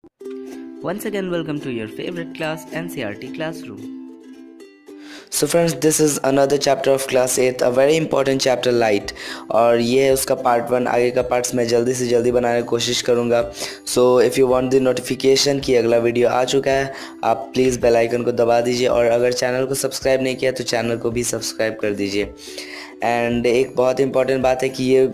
Once again, welcome to your favorite class, NCRT Classroom. So friends, this is another chapter of class 8, a very important chapter light. और ये है उसका part 1। आगे का parts मैं जल्दी से जल्दी बनाने की कोशिश करूँगा। So if you want the notification कि अगला वीडियो आ चुका है, आप प्लीज़ बेल आइकन को दबा दीजिए, और अगर चैनल को सब्सक्राइब नहीं किया तो चैनल को भी सब्सक्राइब कर दीजिए। एंड एक बहुत इंपॉर्टेंट बात है कि ये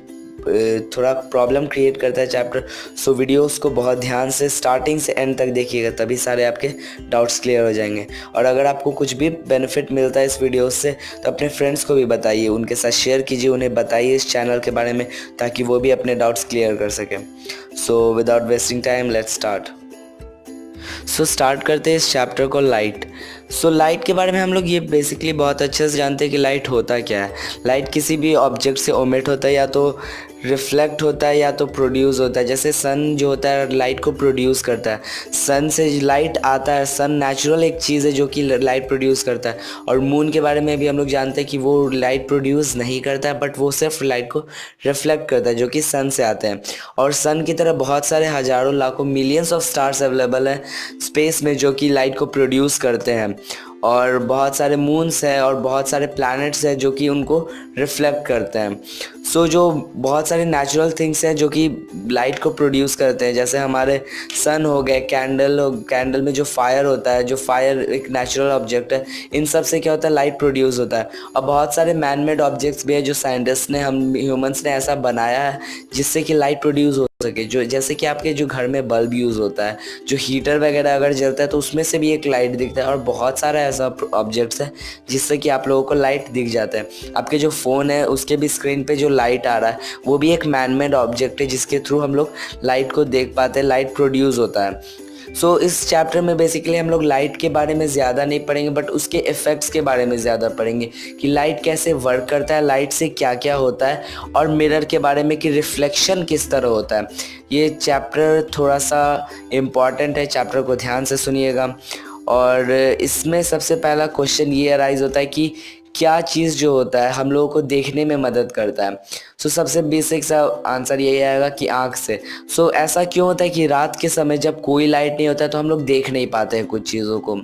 थोड़ा प्रॉब्लम क्रिएट करता है चैप्टर। सो वीडियोस को बहुत ध्यान से स्टार्टिंग से एंड तक देखिएगा, तभी सारे आपके डाउट्स क्लियर हो जाएंगे। और अगर आपको कुछ भी बेनिफिट मिलता है इस वीडियो से तो अपने फ्रेंड्स को भी बताइए, उनके साथ शेयर कीजिए, उन्हें बताइए इस चैनल के बारे में, ताकि वो भी अपने डाउट्स क्लियर कर सकें। So without wasting time, let's start. Start करते हैं इस चैप्टर को, लाइट। लाइट के बारे में हम लोग ये बेसिकली बहुत अच्छे से जानते हैं कि लाइट होता क्या है। लाइट किसी भी ऑब्जेक्ट से ओमिट होता है, या तो रिफ्लेक्ट होता है या तो प्रोड्यूस होता है। जैसे सन जो होता है लाइट को प्रोड्यूस करता है, सन से लाइट आता है। सन नेचुरल एक चीज़ है जो कि लाइट प्रोड्यूस करता है। और मून के बारे में भी हम लोग जानते हैं कि वो लाइट प्रोड्यूस नहीं करता है, बट वो सिर्फ लाइट को रिफ्लेक्ट करता है, जो कि सन से आते हैं। और सन की तरह बहुत सारे हज़ारों लाखों मिलियंस ऑफ स्टार्स अवेलेबल हैं स्पेस में, जो कि लाइट को प्रोड्यूस करते हैं। और बहुत सारे मून्स हैं और बहुत सारे प्लैनेट्स हैं जो कि उनको रिफ्लेक्ट करते हैं। जो बहुत सारे नेचुरल थिंग्स हैं जो कि लाइट को प्रोड्यूस करते हैं, जैसे हमारे सन हो गए, कैंडल में जो फायर होता है, जो फायर एक नेचुरल ऑब्जेक्ट है। इन सब से क्या होता है, लाइट प्रोड्यूस होता है। और बहुत सारे मैन मेड ऑब्जेक्ट्स भी हैं जो साइंटिस्ट ने, हम ह्यूमंस ने ऐसा बनाया है जिससे कि लाइट प्रोड्यूस हो सके। जो जैसे कि आपके जो घर में बल्ब यूज़ होता है, जो हीटर वगैरह अगर जलता है तो उसमें से भी एक लाइट दिखता है। और बहुत सारा ऐसा ऑब्जेक्ट्स है जिससे कि आप लोगों को लाइट दिख जाता है। आपके जो फ़ोन है उसके भी स्क्रीन पे जो लाइट आ रहा है वो भी एक मैनमेड ऑब्जेक्ट है, जिसके थ्रू हम लोग लाइट को देख पाते हैं, लाइट प्रोड्यूस होता है। इस चैप्टर में बेसिकली हम लोग लाइट के बारे में ज़्यादा नहीं पढ़ेंगे, बट उसके इफ़ेक्ट्स के बारे में ज़्यादा पढ़ेंगे कि लाइट कैसे वर्क करता है, लाइट से क्या क्या होता है, और मिरर के बारे में कि रिफ्लेक्शन किस तरह होता है। ये चैप्टर थोड़ा सा इम्पॉर्टेंट है, चैप्टर को ध्यान से सुनिएगा। और इसमें सबसे पहला क्वेश्चन ये अराइज होता है कि क्या चीज़ जो होता है हम लोगों को देखने में मदद करता है। सबसे बेसिक सा आंसर यही आएगा कि आँख से। ऐसा क्यों होता है कि रात के समय जब कोई लाइट नहीं होता है तो हम लोग देख नहीं पाते हैं कुछ चीज़ों को।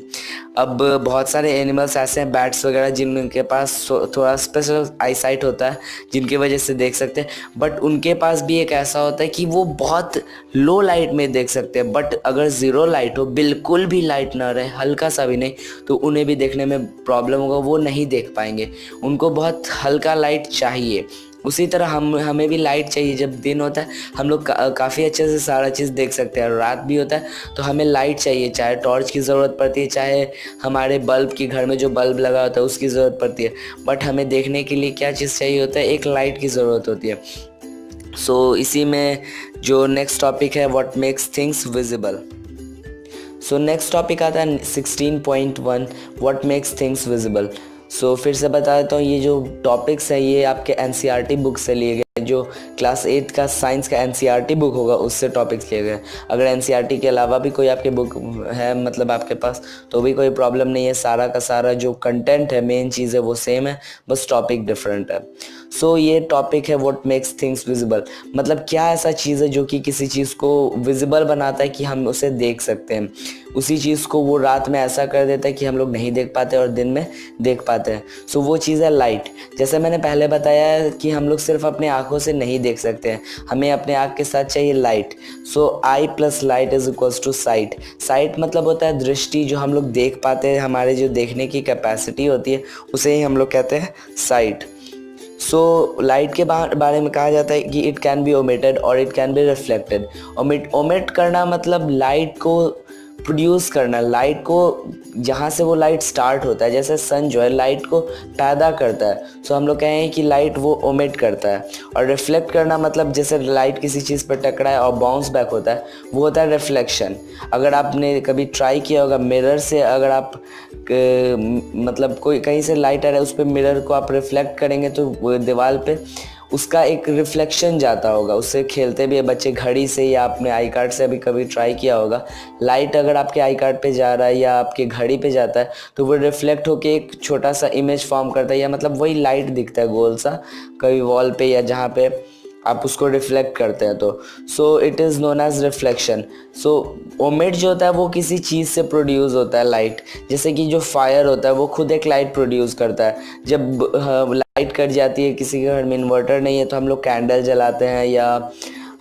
अब बहुत सारे एनिमल्स ऐसे हैं, बैट्स वगैरह, जिनके पास थोड़ा स्पेशल आईसाइट होता है, जिनकी वजह से देख सकते हैं। बट उनके पास भी एक ऐसा होता है कि वो बहुत लो लाइट में देख सकते हैं। बट अगर ज़ीरो लाइट हो, बिल्कुल भी लाइट ना रहे, हल्का सा भी नहीं, तो उन्हें भी देखने में प्रॉब्लम होगा, वो नहीं देख पाएंगे। उनको बहुत हल्का लाइट चाहिए। उसी तरह हमें भी लाइट चाहिए। जब दिन होता है हम लोग काफ़ी अच्छे से सारा चीज़ देख सकते हैं, और रात भी होता है तो हमें लाइट चाहिए, चाहे टॉर्च की ज़रूरत पड़ती है, चाहे हमारे बल्ब की, घर में जो बल्ब लगा होता है उसकी ज़रूरत पड़ती है। बट हमें देखने के लिए क्या चीज़ चाहिए होता है, एक लाइट की ज़रूरत होती है। इसी में जो नेक्स्ट टॉपिक है, what makes things visible. Next topic आता है 16.1, व्हाट मेक्स थिंग्स विजिबल। फिर से बता देता हूँ, ये जो टॉपिक्स है ये आपके एनसीईआरटी बुक से लिए गए, जो क्लास 8 का साइंस का एनसीईआरटी बुक होगा उससे टॉपिक्स लिए गए। अगर एनसीईआरटी के अलावा भी कोई आपके बुक है, मतलब आपके पास, तो भी कोई प्रॉब्लम नहीं है। सारा का सारा जो कंटेंट है, मेन चीज़ है, वो सेम है, बस टॉपिक डिफरेंट है। ये टॉपिक है व्हाट मेक्स थिंग्स विजिबल। मतलब क्या ऐसा चीज़ है जो कि किसी चीज़ को विजिबल बनाता है कि हम उसे देख सकते हैं। उसी चीज़ को वो रात में ऐसा कर देता है कि हम लोग नहीं देख पाते और दिन में देख पाते हैं। वो चीज़ है लाइट। जैसे मैंने पहले बताया है कि हम लोग सिर्फ अपने आँखों से नहीं देख सकते हैं, हमें अपने आँख के साथ चाहिए light. Eye plus light is equals to sight. Sight मतलब होता है दृष्टि, जो हम लोग देख पाते हैं, हमारे जो देखने की कैपेसिटी होती है उसे ही हम लोग कहते हैं साइट। लाइट के बारे में कहा जाता है कि इट कैन बी ओमिटेड और it can be reflected. Omit करना मतलब लाइट को प्रोड्यूस करना, लाइट को जहाँ से वो लाइट स्टार्ट होता है, जैसे सन जो है लाइट को पैदा करता है, हम लोग कहें कि लाइट वो ओमिट करता है। और रिफ्लेक्ट करना मतलब जैसे लाइट किसी चीज़ पर टकराए और बाउंस बैक होता है, वो होता है रिफ्लेक्शन। अगर आपने कभी ट्राई किया होगा मिरर से, अगर आप मतलब कोई कहीं से लाइट आ रहा है, उस पर मिरर को आप रिफ्लेक्ट करेंगे तो दीवार पे उसका एक रिफ्लेक्शन जाता होगा। उससे खेलते भी है बच्चे, घड़ी से, या आपने आई कार्ड से अभी कभी ट्राई किया होगा। लाइट अगर आपके आई कार्ड पे जा रहा है या आपके घड़ी पे जाता है तो वो रिफ्लेक्ट होके एक छोटा सा इमेज फॉर्म करता है, या मतलब वही लाइट दिखता है गोल सा, कभी वॉल पे या जहाँ पे आप उसको रिफ्लेक्ट करते हैं तो so it is known as reflection. So ओमेट जो होता है वो किसी चीज़ से प्रोड्यूस होता है लाइट, जैसे कि जो फायर होता है वो खुद एक लाइट प्रोड्यूस करता है। जब लाइट कट जाती है, किसी के घर में इन्वर्टर नहीं है तो हम लोग कैंडल जलाते हैं या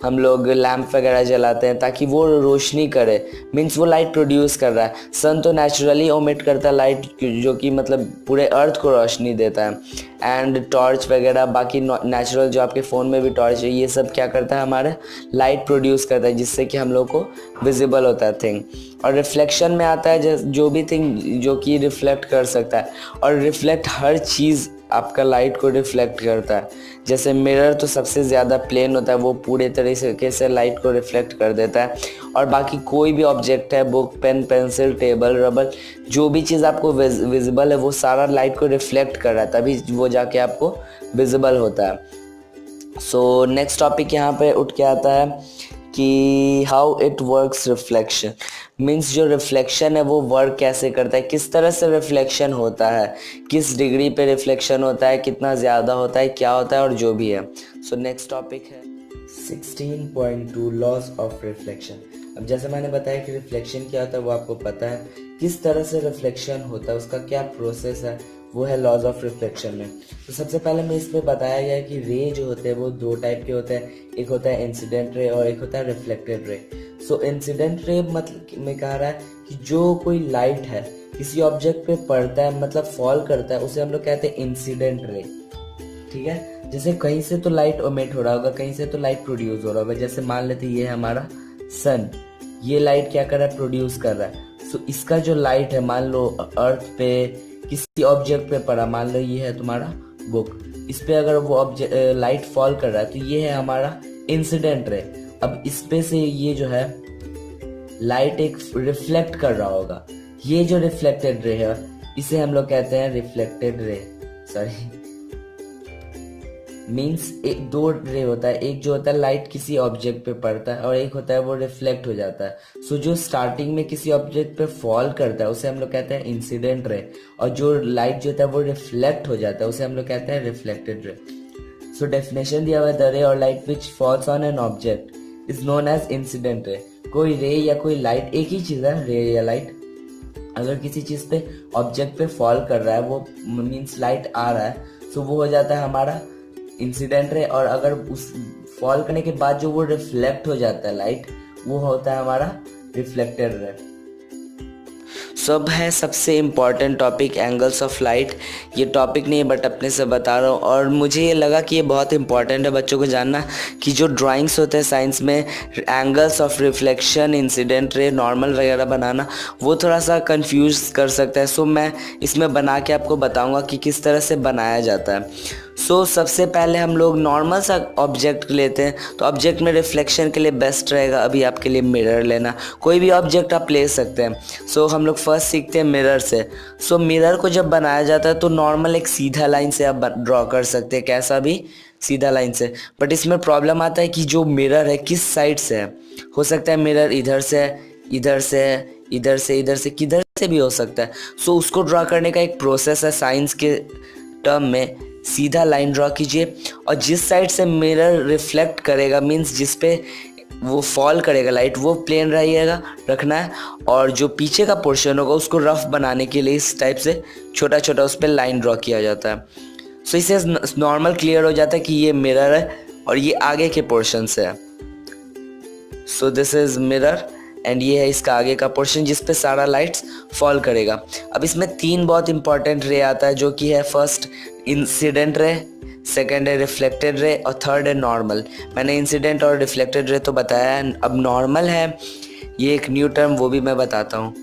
हम लोग लैंप वगैरह जलाते हैं ताकि वो रोशनी करे, मीन्स वो लाइट प्रोड्यूस कर रहा है। सन तो नेचुरली ओमिट करता है लाइट, जो कि मतलब पूरे अर्थ को रोशनी देता है। एंड टॉर्च वगैरह बाकी नेचुरल जो आपके फ़ोन में भी टॉर्च है, ये सब क्या करता है, हमारे लाइट प्रोड्यूस करता है, जिससे कि हम लोग को विजिबल होता है थिंग। और रिफ्लेक्शन में आता है जो भी थिंग जो कि रिफ्लेक्ट कर सकता है, और रिफ्लेक्ट हर चीज़ आपका लाइट को रिफ्लेक्ट करता है। जैसे मिरर तो सबसे ज़्यादा प्लेन होता है, वो पूरे तरीके से लाइट को रिफ्लेक्ट कर देता है। और बाकी कोई भी ऑब्जेक्ट है, book, pen, pencil, table, rubber, जो भी चीज़ आपको विजिबल है वो सारा लाइट को रिफ्लेक्ट कर रहा है, तभी वो जाके आपको विजिबल होता है। सो नेक्स्ट टॉपिक यहाँ पे उठ के आता है कि how it works reflection, means जो रिफ्लेक्शन है वो वर्क कैसे करता है, किस तरह से रिफ्लेक्शन होता है, किस डिग्री पे रिफ्लेक्शन होता है, कितना ज़्यादा होता है, क्या होता है, और जो भी है। सो नेक्स्ट टॉपिक है 16.2 लॉज ऑफ रिफ्लेक्शन। अब जैसे मैंने बताया कि रिफ्लेक्शन क्या होता है वो आपको पता है, किस तरह से रिफ्लेक्शन होता है, उसका क्या प्रोसेस है, वो है लॉज ऑफ रिफ्लेक्शन में। तो सबसे पहले मैं इसमें बताया गया कि रे जो होते हैं वो दो टाइप के होते हैं, एक होता है इंसिडेंट रे और एक होता है रिफ्लेक्टेड रे। सो इंसिडेंट रे मतलब में कह रहा है कि जो कोई लाइट है किसी ऑब्जेक्ट पे पड़ता है, मतलब फॉल करता है, उसे हम लोग कहते हैं इंसिडेंट रे। ठीक है, जैसे कहीं से तो लाइट ओमिट हो रहा होगा, कहीं से तो लाइट प्रोड्यूस हो रहा होगा। जैसे मान लेते ये है हमारा सन, ये लाइट क्या कर रहा है, प्रोड्यूस कर रहा है। सो इसका जो लाइट है, मान लो अर्थ पे किसी ऑब्जेक्ट पे पड़ा, मान लो ये है तुम्हारा बुक, इस पे अगर वो ऑब्जेक्ट लाइट फॉल कर रहा है तो ये है हमारा इंसिडेंट रे। अब इस पे से ये जो है लाइट एक रिफ्लेक्ट कर रहा होगा, ये जो रिफ्लेक्टेड रे है इसे हम लोग कहते हैं रिफ्लेक्टेड रे। सॉरी, मीन्स एक दो रे होता है, एक जो होता है लाइट किसी ऑब्जेक्ट पे पड़ता है और एक होता है वो रिफ्लेक्ट हो जाता है। सो जो स्टार्टिंग में किसी ऑब्जेक्ट पे फॉल करता है उसे हम लोग कहते हैं इंसिडेंट रे, और जो लाइट जो होता है वो रिफ्लेक्ट हो जाता है उसे हम लोग कहते हैं रिफ्लेक्टेड रे। सो डेफिनेशन दिया हुआ है, the ray or light which falls on an object is known as incident ray. कोई रे या कोई लाइट एक ही चीज है, रे या लाइट, अगर किसी चीज पे ऑब्जेक्ट पे फॉल कर रहा है, वो मीन्स लाइट आ रहा है, सो वो हो जाता है हमारा इंसिडेंट रे। और अगर उस फॉल करने के बाद जो वो रिफ्लेक्ट हो जाता है लाइट, वो होता है हमारा रिफ्लेक्टेड रे। सब है सबसे important topic angles of light. ये टॉपिक नहीं है बट अपने से बता रहा हूँ, और मुझे ये लगा कि ये बहुत इंपॉर्टेंट है बच्चों को जानना कि जो ड्राइंग्स होते हैं साइंस में, angles of reflection, incident ray, normal वगैरह बनाना, वो थोड़ा सा कंफ्यूज कर सकता है। सो मैं इसमें बना के आपको बताऊँगा कि किस तरह से बनाया जाता है। सो सबसे पहले हम लोग नॉर्मल सा ऑब्जेक्ट लेते हैं, तो ऑब्जेक्ट में रिफ्लेक्शन के लिए बेस्ट रहेगा अभी आपके लिए मिरर लेना। कोई भी ऑब्जेक्ट आप ले सकते हैं। सो हम लोग फर्स्ट सीखते हैं मिरर से। सो मिरर को जब बनाया जाता है तो नॉर्मल एक सीधा लाइन से आप ड्रॉ कर सकते हैं, कैसा भी सीधा लाइन से। बट इसमें प्रॉब्लम आता है कि जो मिरर है किस साइड से है। हो सकता है मिरर इधर से, इधर से, इधर से, इधर से, किधर से भी हो सकता है। सो उसको ड्रॉ करने का एक प्रोसेस है साइंस के टर्म में। सीधा लाइन ड्रॉ कीजिए और जिस साइड से मिरर रिफ्लेक्ट करेगा, मीन्स जिस पे वो फॉल करेगा लाइट, वो प्लेन रहिएगा रखना है। और जो पीछे का पोर्शन होगा उसको रफ बनाने के लिए इस टाइप से छोटा छोटा उस पर लाइन ड्रॉ किया जाता है। सो इससे नॉर्मल क्लियर हो जाता है कि ये मिरर है और ये आगे के पोर्शन से है। So this is mirror and ये है इसका आगे का पोर्शन जिस पे सारा लाइट्स फॉल करेगा। अब इसमें तीन बहुत इंपॉर्टेंट रे आता है, जो कि है फर्स्ट इंसिडेंट रे, सेकेंड है रिफ्लेक्टेड रे और थर्ड है नॉर्मल। मैंने इंसिडेंट और रिफ्लेक्टेड रे तो बताया है, अब नॉर्मल है, ये एक न्यू टर्म, वो भी मैं बताता हूँ।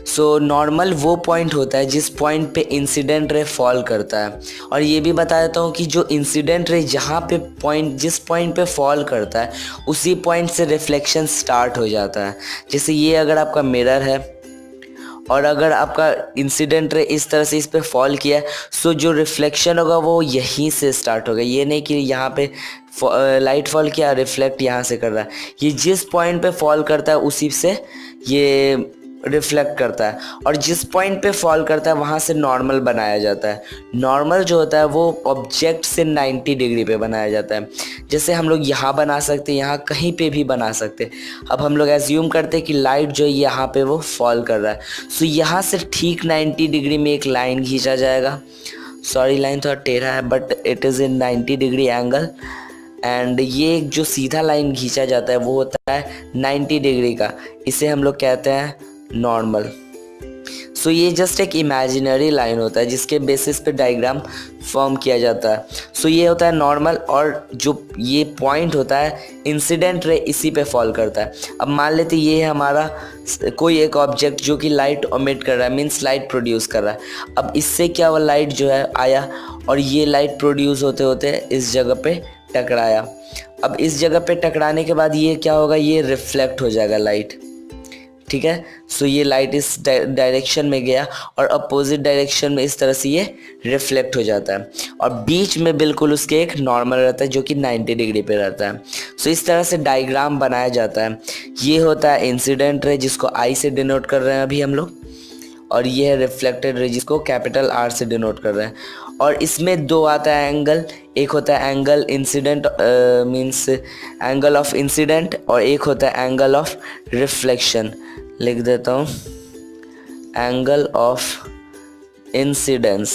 सो नॉर्मल वो पॉइंट होता है जिस पॉइंट पे इंसिडेंट रे फॉल करता है। और ये भी बता देता हूँ कि जो इंसिडेंट रे जहाँ पे पॉइंट, जिस पॉइंट पे फॉल करता है उसी पॉइंट से रिफ्लेक्शन स्टार्ट हो जाता है। जैसे ये अगर आपका मिरर है और अगर आपका इंसिडेंट रे इस तरह से इस पे फॉल किया है, सो जो रिफ्लेक्शन होगा वो यहीं से स्टार्ट होगा। ये नहीं कि यहाँ पे लाइट फॉल किया रिफ्लेक्ट यहाँ से कर रहा है, ये जिस पॉइंट पे फॉल करता है उसी से ये रिफ्लेक्ट करता है और जिस पॉइंट पे फॉल करता है वहाँ से नॉर्मल बनाया जाता है। नॉर्मल जो होता है वो ऑब्जेक्ट से 90 डिग्री पे बनाया जाता है। जैसे हम लोग यहाँ बना सकते हैं, यहाँ कहीं पे भी बना सकते हैं। अब हम लोग एज्यूम करते हैं कि लाइट जो है यहाँ पे वो फॉल कर रहा है, सो यहाँ से ठीक 90 डिग्री में एक लाइन खींचा जाएगा। सॉरी, लाइन थोड़ा टेढ़ा है but it is in 90 degree angle. And ये जो सीधा लाइन खींचा जाता है वो होता है 90 डिग्री का, इसे हम लोग कहते हैं नॉर्मल। सो ये जस्ट एक इमेजिनरी लाइन होता है जिसके बेसिस पे डायग्राम फॉर्म किया जाता है। सो ये होता है नॉर्मल, और जो ये पॉइंट होता है इंसिडेंट रे इसी पे फॉल करता है। अब मान लेते ये है हमारा कोई एक ऑब्जेक्ट जो कि लाइट ओमिट कर रहा है, मीन्स लाइट प्रोड्यूस कर रहा है। अब इससे क्या हुआ, लाइट जो है आया और ये लाइट प्रोड्यूस होते होते इस जगह पे टकराया। अब इस जगह पे टकराने के बाद ये क्या होगा, ये रिफ्लेक्ट हो जाएगा लाइट, ठीक है। सो ये लाइट इस डायरेक्शन में गया और अपोजिट डायरेक्शन में इस तरह से ये रिफ्लेक्ट हो जाता है और बीच में बिल्कुल उसके एक नॉर्मल रहता है जो कि 90 डिग्री पे रहता है। सो इस तरह से डायग्राम बनाया जाता है। ये होता है इंसिडेंट रे जिसको आई से डिनोट कर रहे हैं अभी हम लोग, और ये है रिफ्लेक्टेड रे जिसको कैपिटल आर से डिनोट कर रहे हैं। और इसमें दो आता है एंगल, एक होता है angle incident means angle of incident, और एक होता है एंगल ऑफ रिफ्लेक्शन। लिख देता हूँ, angle of incidence.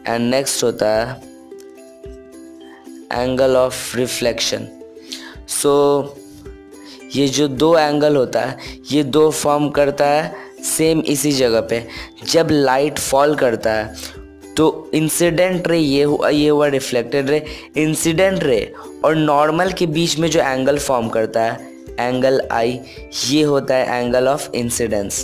And next होता है एंगल ऑफ रिफ्लेक्शन। सो ये जो दो एंगल होता है ये दो फॉर्म करता है सेम इसी जगह पे। जब लाइट फॉल करता है तो इंसिडेंट रे ये हुआ रिफ्लेक्टेड रे, इंसिडेंट रे और नॉर्मल के बीच में जो एंगल फॉर्म करता है एंगल आई, ये होता है एंगल ऑफ इंसिडेंस,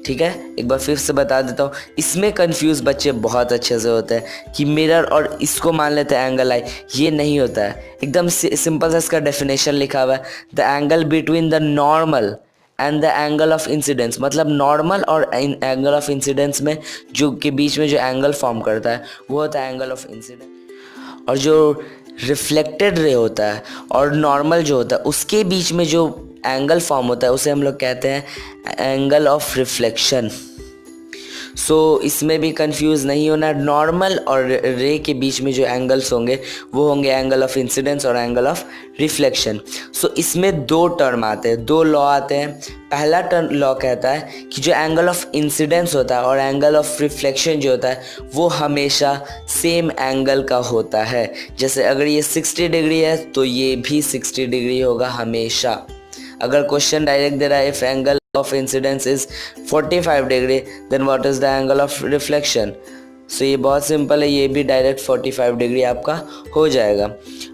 ठीक है। एक बार फिर से बता देता हूँ, इसमें कंफ्यूज बच्चे बहुत अच्छे से होते हैं कि मिरर और इसको मान लेते हैं एंगल आई, ये नहीं होता है। एकदम सिंपल सा इसका डेफिनेशन लिखा हुआ है, the angle between the normal and the angle of incidence. मतलब नॉर्मल और एंगल ऑफ इंसिडेंस में जो के बीच में जो एंगल फॉर्म करता है वो होता है एंगल ऑफ इंसिडेंस। और जो रिफ्लेक्टेड रे होता है और नॉर्मल जो होता है उसके बीच में जो एंगल फॉर्म होता है उसे हम लोग कहते हैं एंगल ऑफ रिफ्लेक्शन। सो इसमें भी कंफ्यूज नहीं होना, नॉर्मल और रे के बीच में जो एंगल्स होंगे वो होंगे एंगल ऑफ इंसिडेंस और एंगल ऑफ रिफ्लेक्शन। सो इसमें दो टर्म आते हैं, दो लॉ आते हैं। पहला टर्म लॉ कहता है कि जो एंगल ऑफ इंसिडेंस होता है और एंगल ऑफ रिफ्लेक्शन जो होता है वो हमेशा सेम एंगल का होता है। जैसे अगर ये 60 डिग्री है तो ये भी 60 डिग्री होगा हमेशा। अगर क्वेश्चन डायरेक्ट दे रहा है if angle of incidence is 45 degree then what is the angle of reflection। सो ये बहुत सिंपल है, ये भी डायरेक्ट 45 डिग्री आपका हो जाएगा।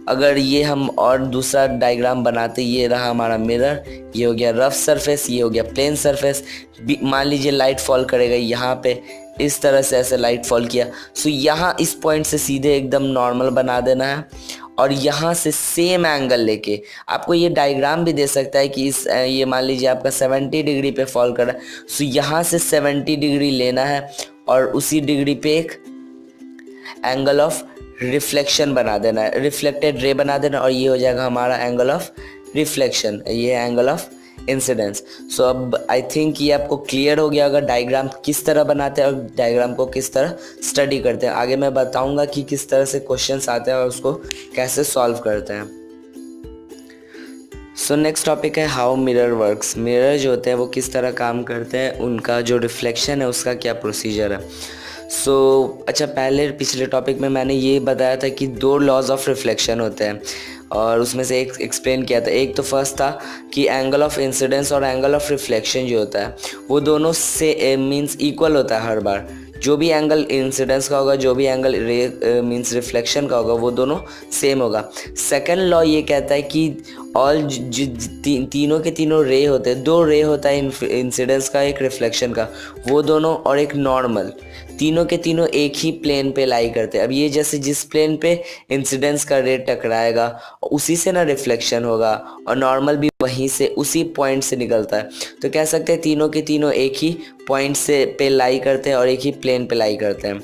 अगर ये हम और दूसरा डायग्राम बनाते, ये रहा हमारा मिरर, ये हो गया रफ सरफेस, ये हो गया प्लेन सरफेस। मान लीजिए लाइट फॉल करेगा यहाँ पे, इस तरह से ऐसे लाइट फॉल किया। सो यहाँ इस पॉइंट से सीधे एकदम नॉर्मल बना देना है और यहाँ से सेम एंगल लेके आपको ये डायग्राम भी दे सकता है कि इस ये मान लीजिए आपका 70 डिग्री पे फॉल कर रहा है। सो यहाँ से 70 डिग्री लेना है और उसी डिग्री पे एक एंगल ऑफ रिफ्लेक्शन बना देना है, रिफ्लेक्टेड रे बना देना, और ये हो जाएगा हमारा एंगल ऑफ रिफ्लेक्शन, ये एंगल ऑफ इंसिडेंस। सो अब आई थिंक ये आपको क्लियर हो गया अगर डायग्राम किस तरह बनाते हैं और डायग्राम को किस तरह स्टडी करते हैं। आगे मैं बताऊंगा कि किस तरह से क्वेश्चंस आते हैं और उसको कैसे सॉल्व करते हैं। सो नेक्स्ट टॉपिक है हाउ मिरर वर्क्स। मिरर जो होते हैं वो किस तरह काम करते हैं, उनका जो रिफ्लेक्शन है उसका क्या प्रोसीजर है। अच्छा, पहले पिछले टॉपिक में मैंने ये बताया था कि दो लॉज ऑफ रिफ्लेक्शन होते हैं और उसमें से एक एक्सप्लेन किया था। एक तो फर्स्ट था कि एंगल ऑफ इंसिडेंस और एंगल ऑफ रिफ्लेक्शन जो होता है वो दोनों से मींस इक्वल होता है हर बार। जो भी एंगल इंसिडेंस का होगा, जो भी एंगल रे मींस रिफ्लेक्शन का होगा, वो दोनों सेम होगा। सेकंड लॉ ये कहता है कि ऑल तीनों के तीनों रे होते हैं, दो रे होता है इंसिडेंस का, एक रिफ्लेक्शन का, वो दोनों और एक नॉर्मल, तीनों के तीनों एक ही प्लेन पे लाई करते हैं। अब ये जैसे जिस प्लेन पे इंसिडेंस का रे टकराएगा उसी से ना रिफ्लेक्शन होगा और नॉर्मल भी वहीं से उसी पॉइंट से निकलता है, तो कह सकते हैं तीनों के तीनों एक ही पॉइंट से पे लाई करते हैं और एक ही प्लेन पे लाई करते हैं।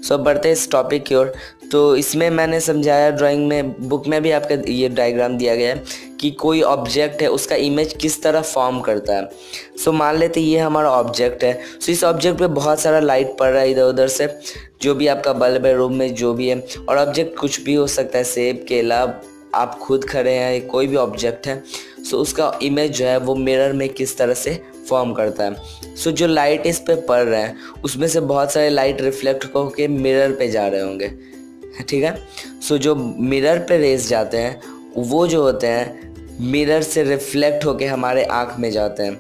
सो बढ़ते हैं इस टॉपिक की ओर। तो इसमें मैंने समझाया, ड्राइंग में बुक में भी आपका ये डायग्राम दिया गया है कि कोई ऑब्जेक्ट है उसका इमेज किस तरह फॉर्म करता है। सो मान लेते ये हमारा ऑब्जेक्ट है। सो इस ऑब्जेक्ट पे बहुत सारा लाइट पड़ रहा है इधर उधर से, जो भी आपका बल्ब है रूम में जो भी है, और ऑब्जेक्ट कुछ भी हो सकता है, सेब, केला, आप खुद खड़े हैं, कोई भी ऑब्जेक्ट है। सो उसका इमेज जो है वो मिरर में किस तरह से फॉर्म करता है। सो जो लाइट इस पे पड़ रहे हैं उसमें से बहुत सारे लाइट रिफ्लेक्ट होकर मिरर पे जा रहे होंगे, ठीक है। सो जो मिरर पे रेस जाते हैं वो जो होते हैं मिरर से रिफ्लेक्ट होके हमारे आँख में जाते हैं,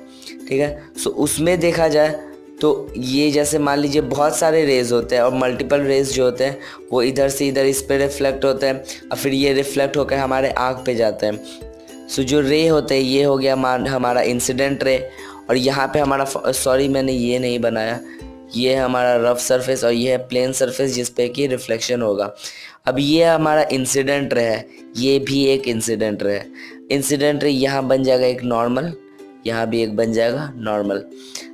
ठीक है। सो उसमें देखा जाए तो ये जैसे मान लीजिए बहुत सारे रेज होते हैं और मल्टीपल रेज जो होते हैं वो इधर से इधर इस पे रिफ्लेक्ट होते हैं और फिर ये रिफ्लेक्ट होकर हमारे आँख पे जाते हैं। सो जो रे होते हैं ये हो गया हमारा इंसिडेंट रे, और यहाँ पे हमारा, सॉरी मैंने ये नहीं बनाया, ये है हमारा रफ सरफेस और ये है प्लेन सरफेस जिस पे कि रिफ्लेक्शन होगा। अब ये हमारा इंसिडेंट रे है, ये भी एक इंसिडेंट रे है। इंसिडेंट रे यहाँ बन जाएगा एक नॉर्मल, यहाँ भी एक बन जाएगा नॉर्मल,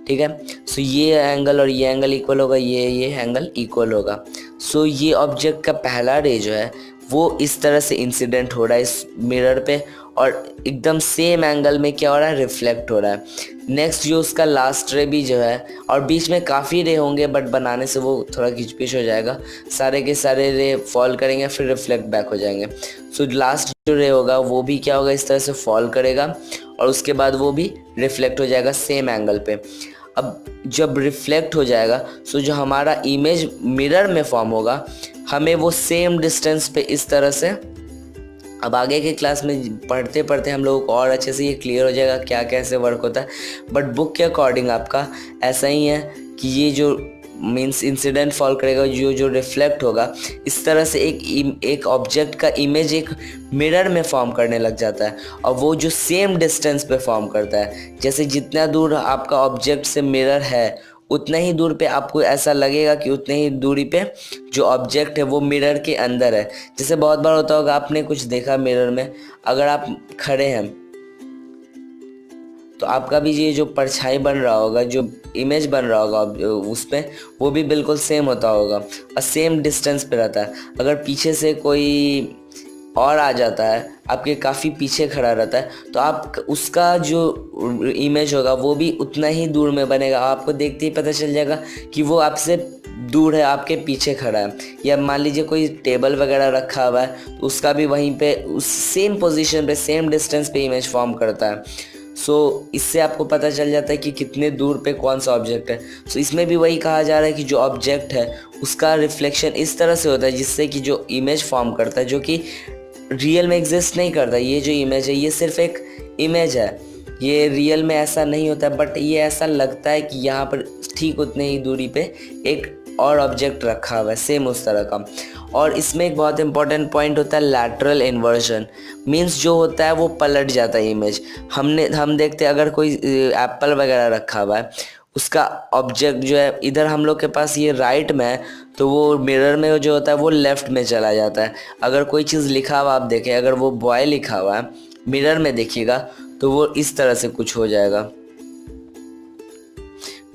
ठीक है। सो ये एंगल और ये एंगल इक्वल होगा, ये एंगल इक्वल होगा। सो ये ऑब्जेक्ट का पहला रे जो है वो इस तरह से इंसिडेंट हो रहा है इस मिरर पे, और एकदम सेम एंगल में क्या हो रहा है, रिफ्लेक्ट हो रहा है। नेक्स्ट जो उसका लास्ट रे भी जो है, और बीच में काफ़ी रे होंगे बट बनाने से वो थोड़ा खिचपिच हो जाएगा, सारे के सारे रे फॉल करेंगे फिर रिफ्लेक्ट बैक हो जाएंगे। सो लास्ट जो रे होगा वो भी क्या होगा, इस तरह से फॉल करेगा और उसके बाद वो भी रिफ्लेक्ट हो जाएगा सेम एंगल पे। अब जब रिफ्लेक्ट हो जाएगा सो जो हमारा इमेज मिरर में फॉर्म होगा हमें वो सेम डिस्टेंस पे इस तरह से, अब आगे के क्लास में पढ़ते पढ़ते हम लोगों को और अच्छे से ये क्लियर हो जाएगा क्या कैसे वर्क होता है। बट बुक के अकॉर्डिंग आपका ऐसा ही है कि ये जो मीन्स इंसिडेंट फॉल करेगा, जो रिफ्लेक्ट होगा इस तरह से एक ऑब्जेक्ट का इमेज एक मिरर में फॉर्म करने लग जाता है, और वो जो सेम डिस्टेंस पे फॉर्म करता है। जैसे जितना दूर आपका ऑब्जेक्ट से मिरर है उतना ही दूर पे आपको ऐसा लगेगा कि उतने ही दूरी पे जो ऑब्जेक्ट है वो मिरर के अंदर है। जैसे बहुत बार होता होगा आपने कुछ देखा मिरर में, अगर आप खड़े हैं तो आपका भी ये जो परछाई बन रहा होगा, जो इमेज बन रहा होगा उस पर, वो भी बिल्कुल सेम होता होगा और सेम डिस्टेंस पे रहता है। अगर पीछे से कोई और आ जाता है, आपके काफ़ी पीछे खड़ा रहता है, तो आप उसका जो इमेज होगा वो भी उतना ही दूर में बनेगा। आपको देखते ही पता चल जाएगा कि वो आपसे दूर है, आपके पीछे खड़ा है। या मान लीजिए कोई टेबल वगैरह रखा हुआ है तो उसका भी वहीं पे उस सेम पोजीशन पे सेम डिस्टेंस पे इमेज फॉर्म करता है। सो इससे आपको पता चल जाता है कि कितने दूर पे कौन सा ऑब्जेक्ट है। सो इसमें भी वही कहा जा रहा है कि जो ऑब्जेक्ट है उसका रिफ्लेक्शन इस तरह से होता है जिससे कि जो इमेज फॉर्म करता है, जो कि रियल में एग्जिस्ट नहीं करता। ये जो इमेज है ये सिर्फ एक इमेज है, ये रियल में ऐसा नहीं होता है, बट ये ऐसा लगता है कि यहाँ पर ठीक उतने ही दूरी पे एक और ऑब्जेक्ट रखा हुआ है सेम उस तरह का। और इसमें एक बहुत इंपॉर्टेंट पॉइंट होता है लैटरल इन्वर्जन, मीन्स जो होता है वो पलट जाता है इमेज। हम देखते हैं अगर कोई एप्पल वगैरह रखा हुआ है, उसका ऑब्जेक्ट जो है इधर हम लोग के पास ये राइट में है तो वो मिरर में जो होता है वो लेफ़्ट में चला जाता है। अगर कोई चीज़ लिखा हुआ आप देखें, अगर वो बॉय लिखा हुआ है मिरर में देखिएगा तो वो इस तरह से कुछ हो जाएगा,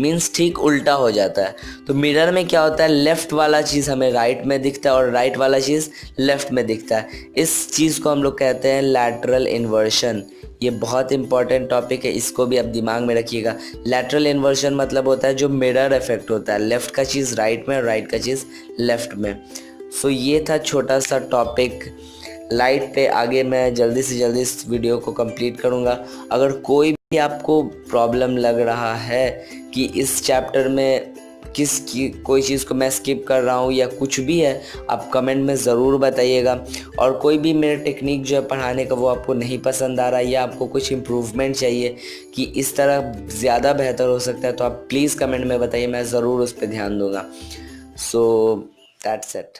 मीन्स ठीक उल्टा हो जाता है। तो मिरर में क्या होता है, लेफ़्ट वाला चीज़ हमें राइट में दिखता है और राइट वाला चीज़ लेफ़्ट में दिखता है। इस चीज़ को हम लोग कहते हैं लैटरल इन्वर्शन। ये बहुत इंपॉर्टेंट टॉपिक है, इसको भी आप दिमाग में रखिएगा। लैटरल इन्वर्शन मतलब होता है जो मिरर इफेक्ट होता है, लेफ़्ट का चीज़ राइट में और राइट का चीज़ लेफ़्ट में। सो ये था छोटा सा टॉपिक लाइट पे। आगे मैं जल्दी से जल्दी इस वीडियो को कंप्लीट करूँगा। अगर कोई भी आपको प्रॉब्लम लग रहा है कि इस चैप्टर में कोई चीज़ को मैं स्किप कर रहा हूँ या कुछ भी है, आप कमेंट में ज़रूर बताइएगा। और कोई भी मेरे टेक्निक जो है पढ़ाने का वो आपको नहीं पसंद आ रहा है या आपको कुछ इम्प्रूवमेंट चाहिए कि इस तरह ज़्यादा बेहतर हो सकता है, तो आप प्लीज़ कमेंट में बताइए, मैं ज़रूर उस पर ध्यान दूँगा। So that's it.